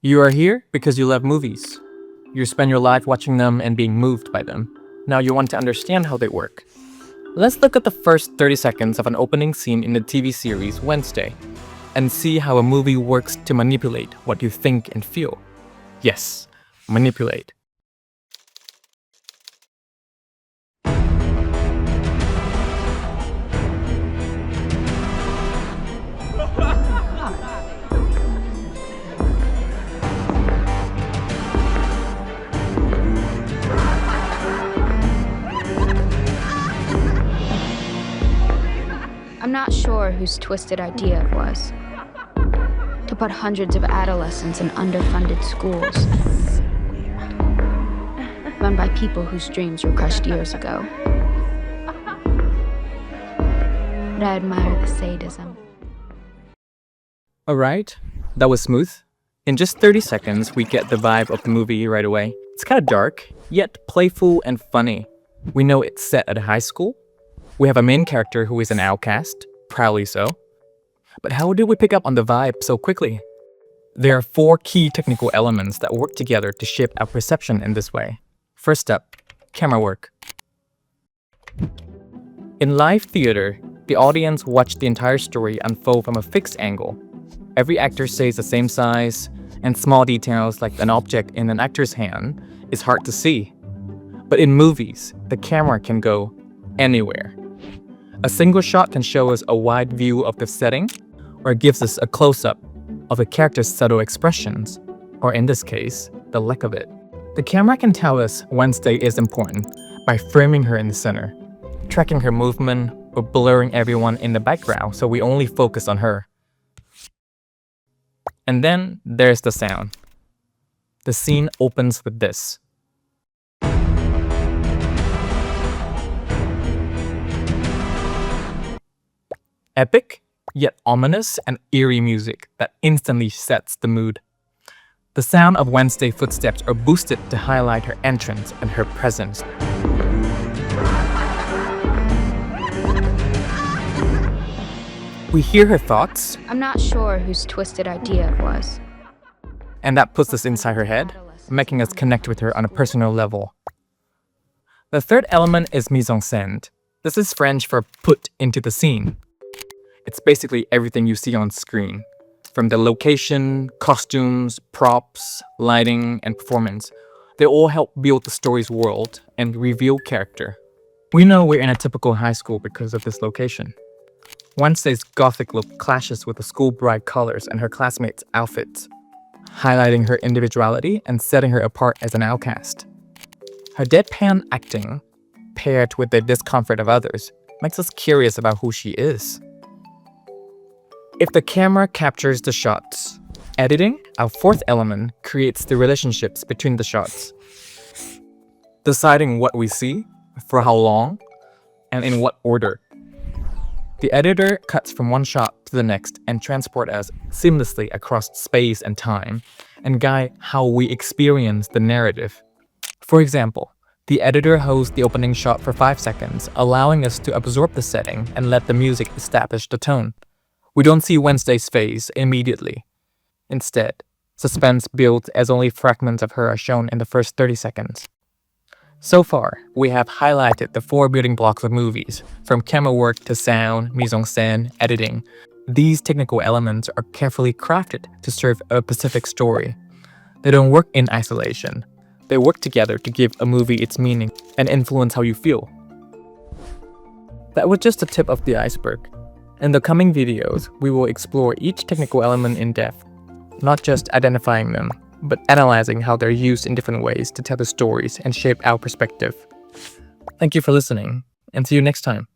You are here because you love movies. You spend your life watching them and being moved by them. Now you want to understand how they work. Let's look at the first 30 seconds of an opening scene in the TV series Wednesday and see how a movie works to manipulate what you think and feel. Yes, manipulate. I'm not sure whose twisted idea it was to put hundreds of adolescents in underfunded schools run by people whose dreams were crushed years ago. But I admire the sadism. Alright, that was smooth. In just 30 seconds, we get the vibe of the movie right away. It's kind of dark, yet playful and funny. We know it's set at a high school. We have a main character who is an outcast, proudly so. But how did we pick up on the vibe so quickly? There are 4 key technical elements that work together to shape our perception in this way. First up, camera work. In live theater, the audience watch the entire story unfold from a fixed angle. Every actor stays the same size, and small details like an object in an actor's hand is hard to see. But in movies, the camera can go anywhere. A single shot can show us a wide view of the setting, or it gives us a close-up of a character's subtle expressions, or in this case, the lack of it. The camera can tell us Wednesday is important by framing her in the center, tracking her movement, or blurring everyone in the background so we only focus on her. And then there's the sound. The scene opens with this. Epic, yet ominous and eerie music that instantly sets the mood. The sound of Wednesday's footsteps are boosted to highlight her entrance and her presence. We hear her thoughts, I'm not sure whose twisted idea it was. and that puts us inside her head, making us connect with her on a personal level. The third element is mise en scène. This is French for put into the scene. It's basically everything you see on screen, from the location, costumes, props, lighting, and performance. They all help build the story's world and reveal character. We know we're in a typical high school because of this location. Wednesday's gothic look clashes with the school bride colors and her classmates' outfits, highlighting her individuality and setting her apart as an outcast. Her deadpan acting, paired with the discomfort of others, makes us curious about who she is. If the camera captures the shots, editing, our fourth element, creates the relationships between the shots, deciding what we see, for how long, and in what order. The editor cuts from one shot to the next and transports us seamlessly across space and time and guide how we experience the narrative. For example, the editor holds the opening shot for 5 seconds, allowing us to absorb the setting and let the music establish the tone. We don't see Wednesday's face immediately. Instead, suspense builds as only fragments of her are shown in the first 30 seconds. So far, we have highlighted the 4 building blocks of movies, from camera work to sound, mise en scène, editing. These technical elements are carefully crafted to serve a specific story. They don't work in isolation. They work together to give a movie its meaning and influence how you feel. That was just the tip of the iceberg. In the coming videos, we will explore each technical element in depth, not just identifying them, but analyzing how they're used in different ways to tell the stories and shape our perspective. Thank you for listening, and see you next time.